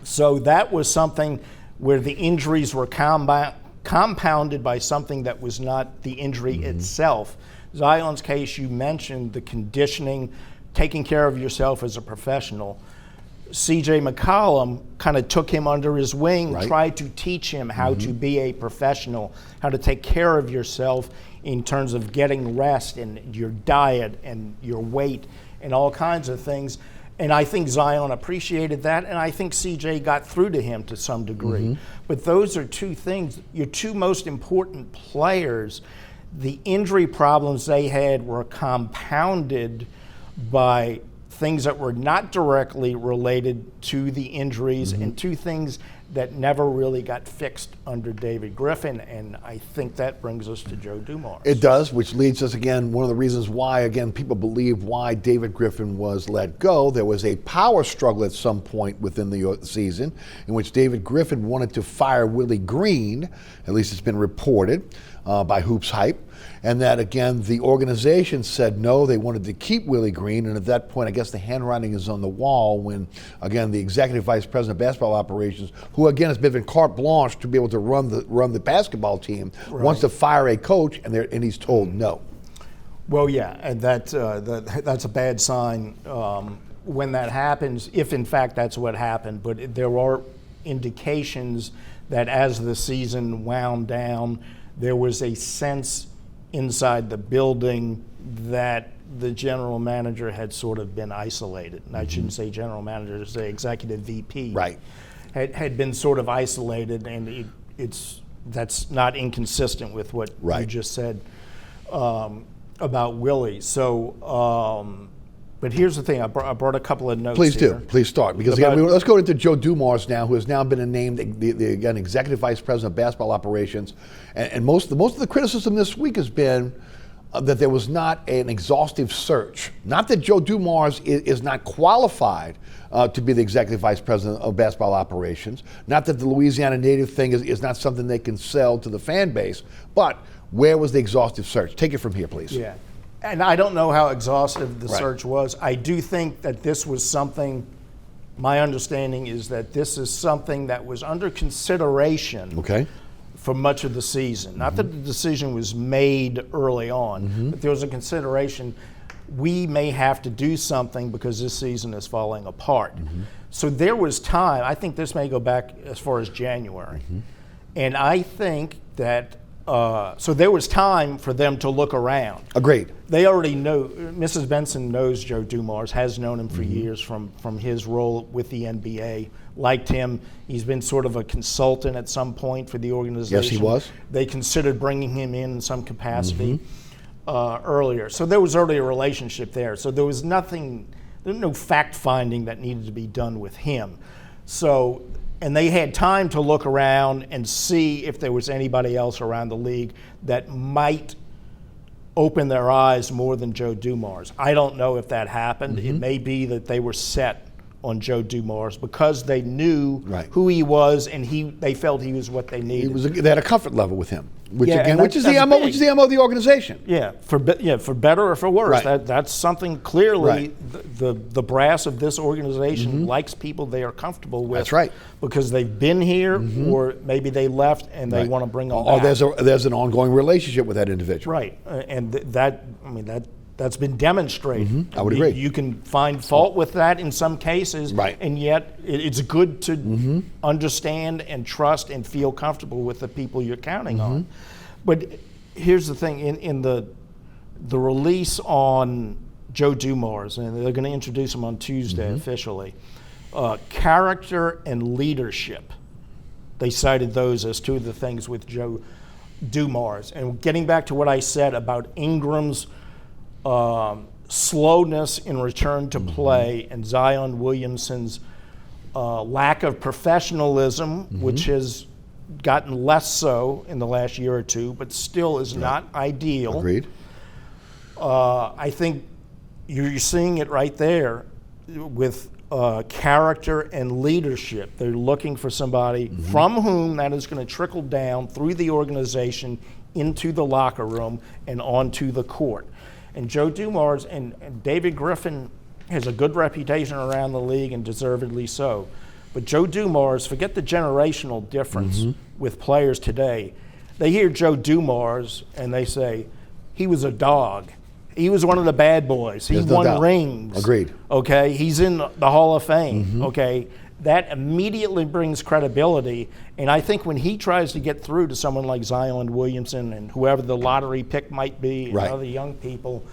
So that was something where the injuries were compounded by something that was not the injury itself. Zion's case, you mentioned the conditioning, taking care of yourself as a professional. C.J. McCollum kind of took him under his wing, tried to teach him how to be a professional, how to take care of yourself in terms of getting rest and your diet and your weight and all kinds of things. And I think Zion appreciated that, and I think C.J. got through to him to some degree. But those are two things, your two most important players. The injury problems they had were compounded by things that were not directly related to the injuries and two things that never really got fixed under David Griffin, and I think that brings us to Joe Dumars. It does, which leads us again, one of the reasons why, again, people believe why David Griffin was let go. There was a power struggle at some point within the season in which David Griffin wanted to fire Willie Green, at least it's been reported by Hoops Hype, and that, again, the organization said no, they wanted to keep Willie Green, and at that point, I guess the handwriting is on the wall when, again, the executive vice president of basketball operations, who, again, has been given carte blanche to be able to run the basketball team, wants to fire a coach, and he's told no. Well, yeah, and that's a bad sign when that happens, if in fact that's what happened, but there are indications that as the season wound down, there was a sense inside the building that the general manager had sort of been isolated. And I shouldn't say general manager, say executive VP. Right. had been sort of isolated, and that's not inconsistent with what you just said about Willie. So, but here's the thing. I brought a couple of notes. Please here. do. Please start. Because again, let's go into Joe Dumars now, who has now been named again Executive Vice President of Basketball Operations. And most of the criticism this week has been that there was not an exhaustive search. Not that Joe Dumars is not qualified to be the Executive Vice President of Basketball Operations. Not that the Louisiana native thing is not something they can sell to the fan base. But where was the exhaustive search? Take it from here, please. Yeah. And I don't know how exhaustive the search was. I do think that this was something, my understanding is that this is something that was under consideration for much of the season. Not that the decision was made early on, but there was a consideration, we may have to do something because this season is falling apart. So there was time, I think this may go back as far as January. And I think that so there was time for them to look around. Agreed. They already know, Mrs. Benson knows Joe Dumars, has known him for years from his role with the NBA, liked him. He's been sort of a consultant at some point for the organization. Yes, he was. They considered bringing him in some capacity earlier. So there was already a relationship there. So there was no fact-finding that needed to be done with him. So, and they had time to look around and see if there was anybody else around the league that might open their eyes more than Joe Dumars. I don't know if that happened. It may be that they were set on Joe Dumars because they knew who he was and they felt he was what they needed. They had a comfort level with him, which is the MO of the organization. Yeah, for better or for worse. That's something clearly the brass of this organization likes people they are comfortable with. That's right. Because they've been here, or maybe they left and they want to bring them back. There's an ongoing relationship with that individual. Right, and that's been demonstrated. I would agree. You can find fault with that in some cases, and yet it's good to understand and trust and feel comfortable with the people you're counting on. But here's the thing, in the release on Joe Dumars, and they're going to introduce him on Tuesday officially, character and leadership. They cited those as two of the things with Joe Dumars. And getting back to what I said about Ingram's slowness in return to play and Zion Williamson's lack of professionalism, which has gotten less so in the last year or two, but still is not ideal. Agreed. I think you're seeing it right there with character and leadership. They're looking for somebody from whom that is going to trickle down through the organization into the locker room and onto the court. And Joe Dumars and David Griffin has a good reputation around the league, and deservedly so. But Joe Dumars, forget the generational difference with players today. They hear Joe Dumars and they say, he was a dog. He was one of the bad boys. He won rings. Agreed. Okay, he's in the Hall of Fame. Okay, that immediately brings credibility. And I think when he tries to get through to someone like Zion Williamson and whoever the lottery pick might be, and other young people,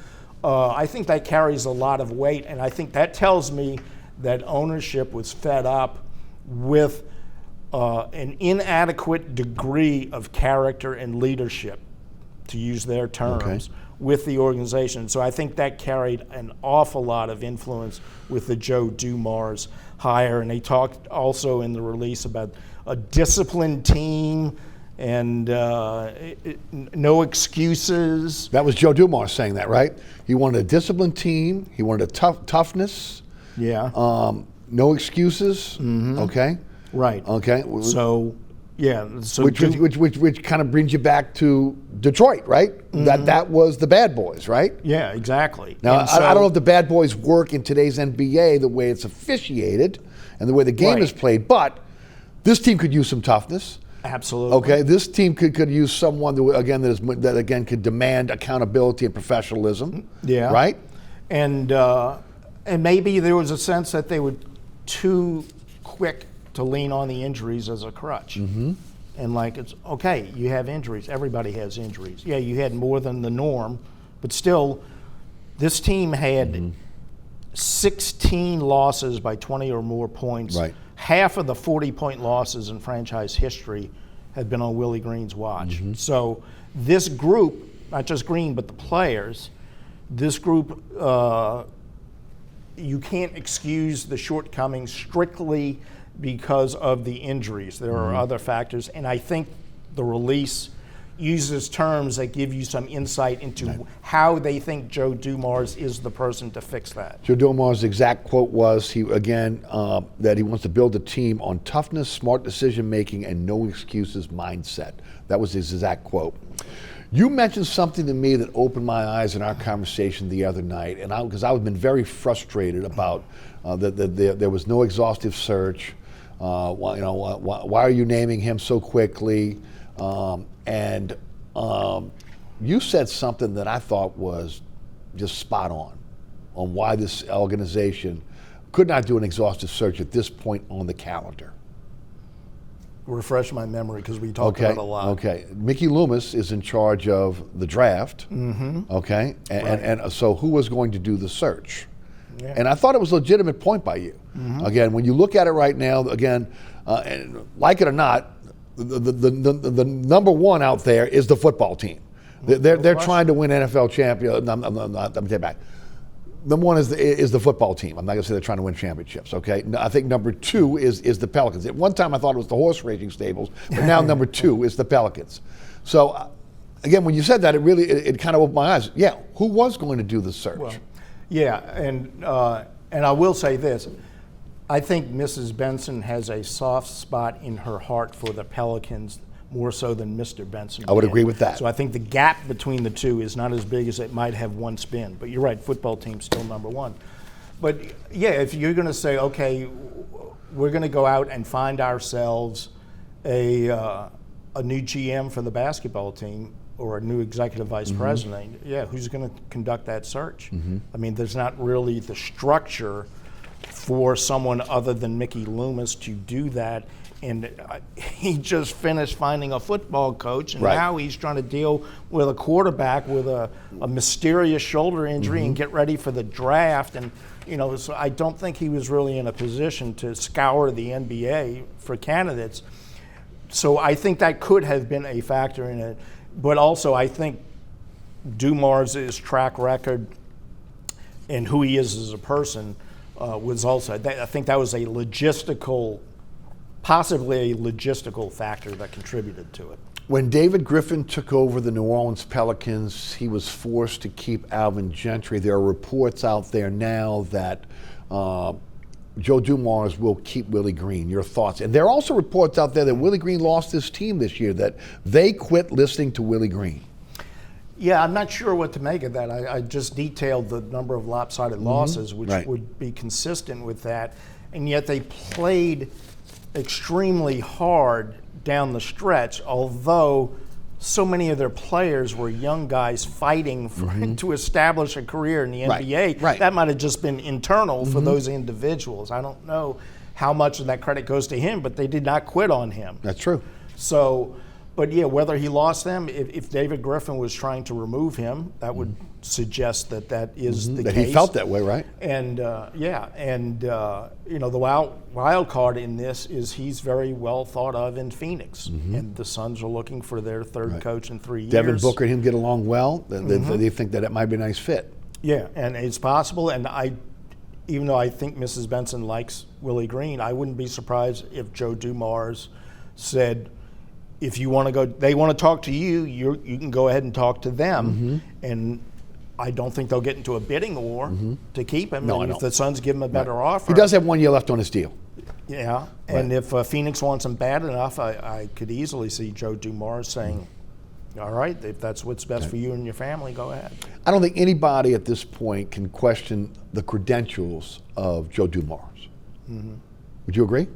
I think that carries a lot of weight. And I think that tells me that ownership was fed up with an inadequate degree of character and leadership, to use their terms, with the organization. So I think that carried an awful lot of influence with the Joe Dumars hire. And they talked also in the release about a disciplined team and no excuses. That was Joe Dumars saying that, right? He wanted a disciplined team. He wanted a toughness. Yeah. No excuses. Okay. Right. Okay. So, yeah. So which kind of brings you back to Detroit, right? That was the bad boys, right? Yeah, exactly. Now, I don't know if the bad boys work in today's NBA the way it's officiated and the way the game is played, but this team could use some toughness. Absolutely. Okay, this team could use someone that could demand accountability and professionalism. Yeah. Right. And maybe there was a sense that they were too quick to lean on the injuries as a crutch. And like, it's okay, you have injuries. Everybody has injuries. Yeah, you had more than the norm, but still, this team had 16 losses by 20 or more points. Right. half of the 40-point losses in franchise history had been on Willie Green's watch. So this group, not just Green, but the players, this group, you can't excuse the shortcomings strictly because of the injuries. There are other factors, and I think the release uses terms that give you some insight into how they think Joe Dumars is the person to fix that. Joe Dumars' exact quote was, that he wants to build a team on toughness, smart decision-making, and no excuses mindset. That was his exact quote. You mentioned something to me that opened my eyes in our conversation the other night, and because I've been very frustrated about that there was no exhaustive search. Why are you naming him so quickly? You said something that I thought was just spot on why this organization could not do an exhaustive search at this point on the calendar. Refresh my memory because we talked about it a lot. Okay. Mickey Loomis is in charge of the draft. Okay. And so who was going to do the search? Yeah. And I thought it was a legitimate point by you. Again, when you look at it right now, and like it or not, the number one out there is the football team. They're trying to win NFL champion. Let me take it back. Number one is the football team. I'm not going to say they're trying to win championships, okay? I think number two is the Pelicans. At one time I thought it was the horse racing stables, but now number two is the Pelicans. So, again, when you said that, it kind of opened my eyes. Yeah, who was going to do the search? Well, yeah, and I will say this. I think Mrs. Benson has a soft spot in her heart for the Pelicans more so than Mr. Benson. I would agree with that. So I think the gap between the two is not as big as it might have once been. But you're right, football team's still number one. But yeah, if you're going to say, okay, we're going to go out and find ourselves a new GM for the basketball team or a new executive vice president, yeah, who's going to conduct that search? I mean, there's not really the structure for someone other than Mickey Loomis to do that. And he just finished finding a football coach, and now he's trying to deal with a quarterback with a mysterious shoulder injury and get ready for the draft. And, so I don't think he was really in a position to scour the NBA for candidates. So I think that could have been a factor in it. But also I think Dumars' track record and who he is as a person was also, I think that was possibly a logistical factor that contributed to it. When David Griffin took over the New Orleans Pelicans, he was forced to keep Alvin Gentry. There are reports out there now that Joe Dumars will keep Willie Green. Your thoughts? And there are also reports out there that Willie Green lost his team this year, that they quit listening to Willie Green. Yeah, I'm not sure what to make of that. I just detailed the number of lopsided losses, which would be consistent with that. And yet they played extremely hard down the stretch, although so many of their players were young guys fighting to establish a career in the NBA. That might have just been internal for those individuals. I don't know how much of that credit goes to him, but they did not quit on him. That's true. So, but yeah, whether he lost them, if David Griffin was trying to remove him, that would suggest that is the case. That he felt that way, right? And the wild card in this is he's very well thought of in Phoenix, and the Suns are looking for their third coach in 3 years. Devin Booker and him get along well. They think that it might be a nice fit. Yeah, and it's possible. And even though I think Mrs. Benson likes Willie Green, I wouldn't be surprised if Joe Dumars said, if you want to go, they want to talk to you, you can go ahead and talk to them. And I don't think they'll get into a bidding war to keep him. No, and if the Suns give him a better offer. He does have 1 year left on his deal. Yeah, and if Phoenix wants him bad enough, I could easily see Joe Dumars saying, all right, if that's what's best for you and your family, go ahead. I don't think anybody at this point can question the credentials of Joe Dumars. Would you agree?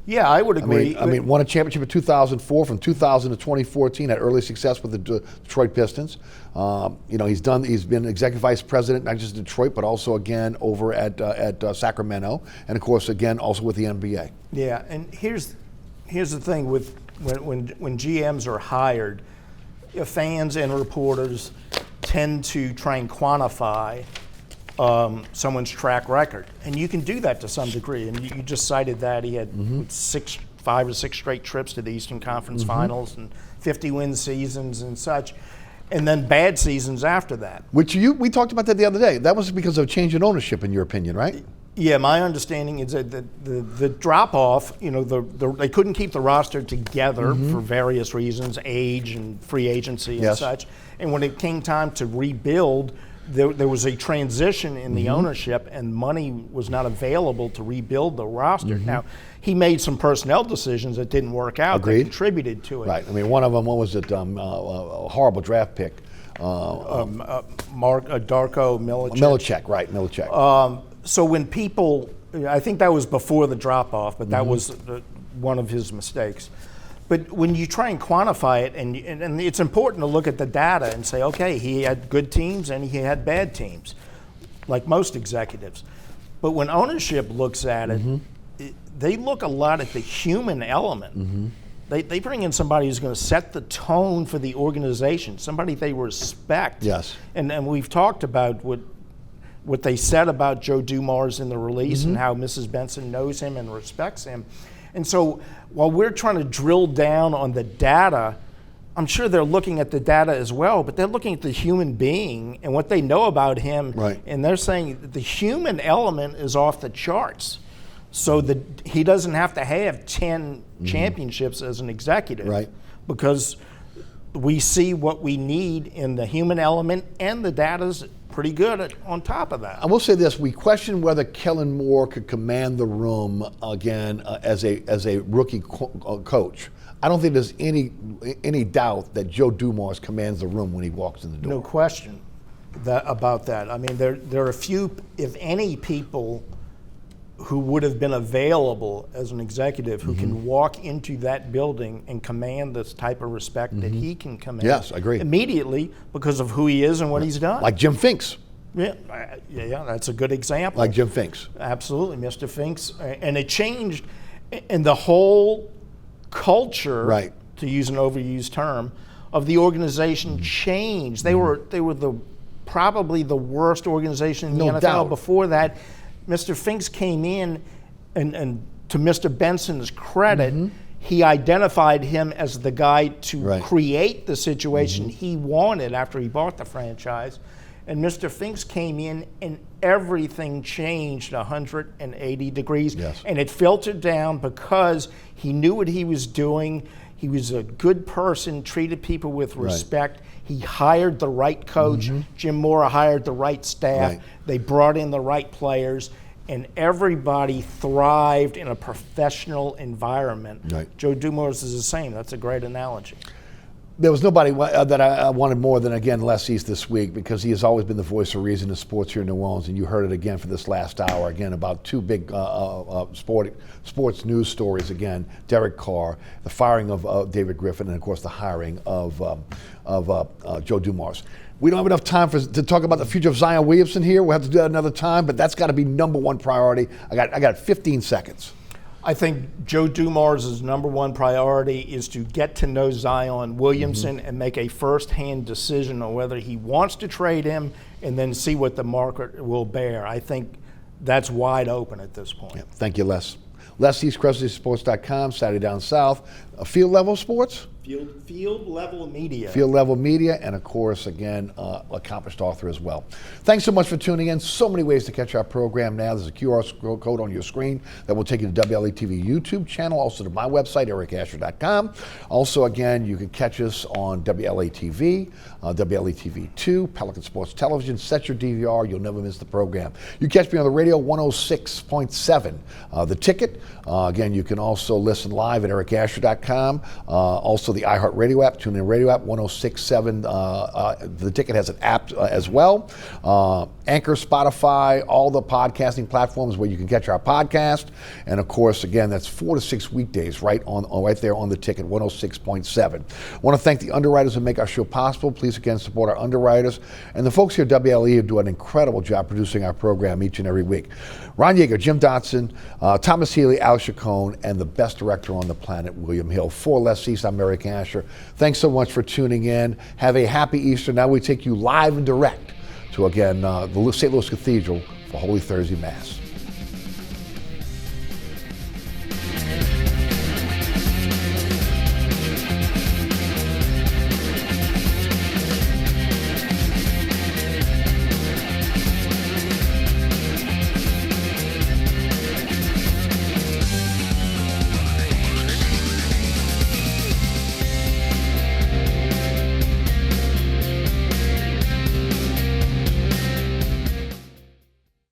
Yeah, I would agree. I mean, won a championship in 2004. From 2000 to 2014, had early success with the Detroit Pistons. He's been executive vice president, not just in Detroit, but also again over at Sacramento, and of course again also with the NBA. Yeah, and here's the thing with when GMs are hired, fans and reporters tend to try and quantify someone's track record. And you can do that to some degree. And you just cited that. He had 5 or 6 straight trips to the Eastern Conference Finals and 50-win seasons and such. And then bad seasons after that. Which we talked about that the other day. That was because of a change in ownership, in your opinion, right? Yeah, my understanding is that the drop-off, they couldn't keep the roster together for various reasons, age and free agency and such. And when it came time to rebuild, there was a transition in the ownership, and money was not available to rebuild the roster. Now, he made some personnel decisions that didn't work out that contributed to it. Right. I mean, one of them, what was it? A horrible draft pick. Darko Milicic. Milicic, right, Milicic. So when people, I think that was before the drop-off, but that was one of his mistakes. But when you try and quantify it, and it's important to look at the data and say, okay, he had good teams and he had bad teams, like most executives. But when ownership looks at it, they look a lot at the human element. They bring in somebody who's going to set the tone for the organization, somebody they respect. Yes. And we've talked about what they said about Joe Dumars in the release and how Mrs. Benson knows him and respects him. And so while we're trying to drill down on the data, I'm sure they're looking at the data as well, but they're looking at the human being and what they know about him. Right. And they're saying the human element is off the charts. So that he doesn't have to have 10 championships as an executive. Right. Because we see what we need in the human element, and the data's pretty good on top of that. I will say this: we question whether Kellen Moore could command the room again as a rookie coach. I don't think there's any doubt that Joe Dumars commands the room when he walks in the door. No question about that. I mean, there are a few, if any, people who would have been available as an executive who can walk into that building and command this type of respect that he can command. Yes, I agree. Immediately because of who he is and what he's done. Like Jim Finks. Yeah, that's a good example. Like Jim Finks. Absolutely, Mr. Finks. And it changed, and the whole culture, to use an overused term, of the organization changed. They were probably the worst organization in the NFL. Doubt. Before that. Mr. Finks came in, and to Mr. Benson's credit, he identified him as the guy to create the situation he wanted after he bought the franchise. And Mr. Finks came in, and everything changed 180 degrees. Yes. And it filtered down because he knew what he was doing. He was a good person, treated people with respect. He hired the right coach. Jim Mora hired the right staff. They brought in the right players, and everybody thrived in a professional environment. Joe Dumars is the same. That's a great analogy. There was nobody that I wanted more than, again, Les East this week, because he has always been the voice of reason in sports here in New Orleans, and you heard it again for this last hour, again, about two big sports news stories, again, Derek Carr, the firing of David Griffin, and, of course, the hiring of Joe Dumars. We don't have enough time to talk about the future of Zion Williamson here. We'll have to do that another time, but that's got to be number one priority. I got 15 seconds. I think Joe Dumars' number one priority is to get to know Zion Williamson and make a first-hand decision on whether he wants to trade him, and then see what the market will bear. I think that's wide open at this point. Yeah, thank you, Les. Les East, CrescentCitySports.com, Saturday Down South. Field Level Sports? Field Level Media. Field Level Media, and of course, again, accomplished author as well. Thanks so much for tuning in. So many ways to catch our program now. There's a QR code on your screen that will take you to WLAE-TV YouTube channel, also to my website, ericasher.com. Also, again, you can catch us on WLAE-TV, WLAE-TV 2, Pelican Sports Television. Set your DVR. You'll never miss the program. You catch me on the radio, 106.7. The Ticket. Again, you can also listen live at ericasher.com. Also, the iHeartRadio app, TuneIn Radio app, 106.7. The Ticket has an app as well. Anchor, Spotify, all the podcasting platforms where you can catch our podcast. And of course, again, that's 4 to 6 weekdays right there on The Ticket, 106.7. I want to thank the underwriters who make our show possible. Please again support our underwriters and the folks here at WLE who do an incredible job producing our program each and every week. Ron Yeager, Jim Dotson, Thomas Healy, Al Chacon, and the best director on the planet, William Hill. For Les East, I'm Eric Asher. Thanks so much for tuning in. Have a happy Easter. Now we take you live and direct to, again, the St. Louis Cathedral for Holy Thursday Mass.